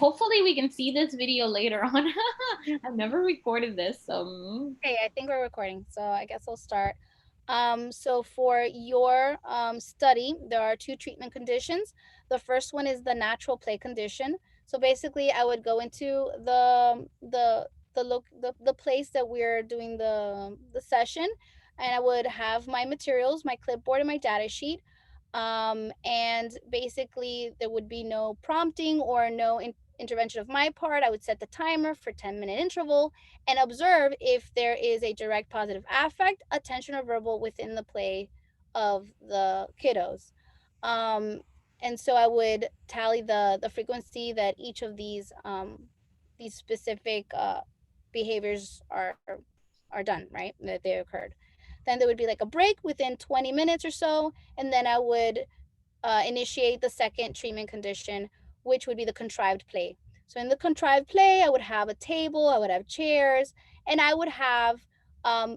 hopefully we can see this video later on. I've never recorded this, so. Okay, I think we're recording, so I guess I'll start. So for your study, there are two treatment conditions. The first one is the natural play condition. So basically, I would go into the place that we're doing the session, and I would have my materials, my clipboard, and my data sheet. And basically, there would be no prompting or no intervention of my part. I would set the timer for 10-minute interval and observe if there is a direct positive affect, attention, or verbal within the play of the kiddos. Um, and so I would tally the frequency that each of these specific behaviors are done, right? That they occurred. Then there would be like a break within 20 minutes or so, and then I would initiate the second treatment condition, which would be the contrived play. So in the contrived play, I would have a table, I would have chairs, and I would have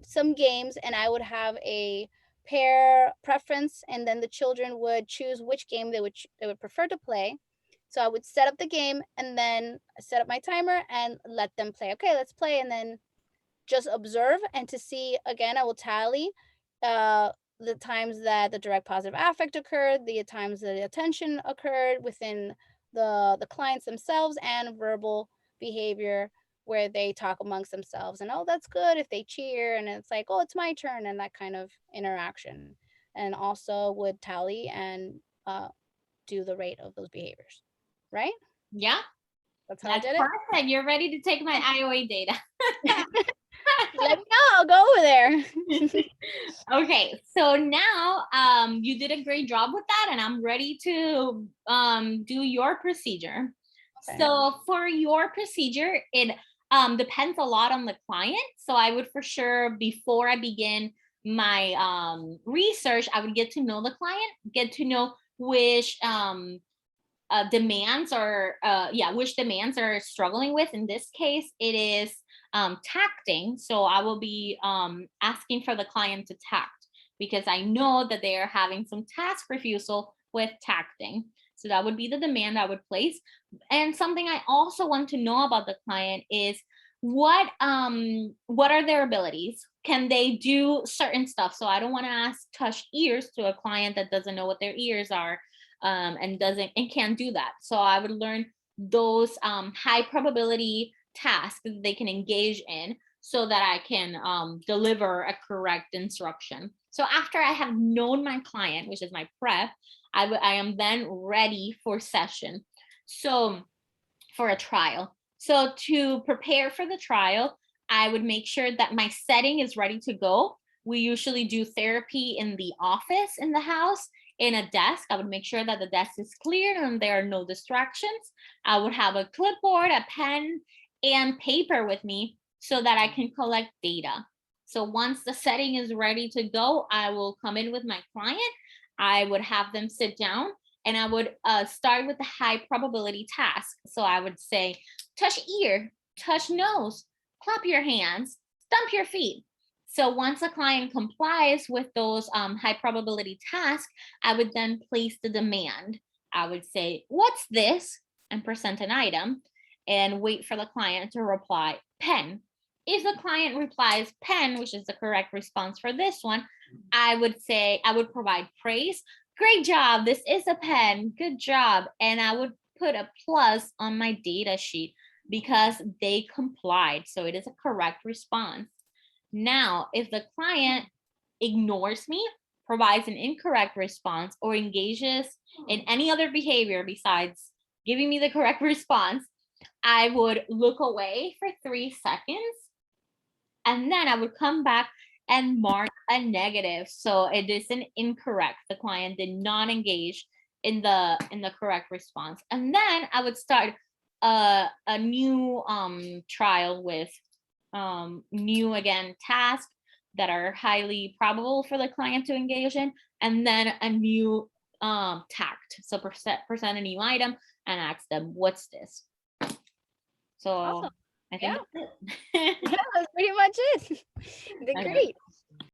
some games, and I would have a pair preference, and then the children would choose which game they would prefer to play. So I would set up the game and then set up my timer and let them play. Okay, let's play, and then just observe, and to see again, I will tally uh, the times that the direct positive affect occurred, the times that the attention occurred within the clients themselves, and verbal behavior where they talk amongst themselves, and oh, that's good if they cheer, and it's like, oh, it's my turn, and that kind of interaction. And also would tally and do the rate of those behaviors, right? Yeah, That's how I that's did it. perfect. You're ready to take my IOA data. Let me know, I'll go over there. Okay, so now you did a great job with that, and I'm ready to do your procedure. Okay. So for your procedure, it depends a lot on the client. So I would for sure, before I begin my research, I would get to know the client, get to know which demands are which demands are struggling with. In this case, it is tacting. So I will be asking for the client to tact, because I know that they are having some task refusal with tacting. So that would be the demand I would place. And something I also want to know about the client is what are their abilities? Can they do certain stuff? So I don't want to ask touch ears to a client that doesn't know what their ears are, and can't do that. So I would learn those high probability tasks that they can engage in, so that I can deliver a correct instruction. So after I have known my client, which is my prep, I am then ready for session. So for a trial. So to prepare for the trial, I would make sure that my setting is ready to go. We usually do therapy in the office, in the house, in a desk. I would make sure that the desk is clear and there are no distractions. I would have a clipboard, a pen, and paper with me so that I can collect data. So once the setting is ready to go, I will come in with my client. I would have them sit down, and I would start with the high probability task. So I would say, touch ear, touch nose, clap your hands, stomp your feet. So once a client complies with those high probability tasks, I would then place the demand. I would say, what's this? And present an item, and wait for the client to reply, pen. If the client replies pen, which is the correct response for this one, I would provide praise. Great job. This is a pen. Good job. And I would put a plus on my data sheet because they complied. So it is a correct response. Now, if the client ignores me, provides an incorrect response, or engages in any other behavior besides giving me the correct response, I would look away for 3 seconds, and then I would come back and mark a negative. So it is an incorrect. The client did not engage in the correct response. And then I would start a new trial with new, again, tasks that are highly probable for the client to engage in, and then a new tact. So present a new item and ask them, what's this? So Awesome. I Yeah. think that's it. Yeah, that's pretty much it. You did Okay. great.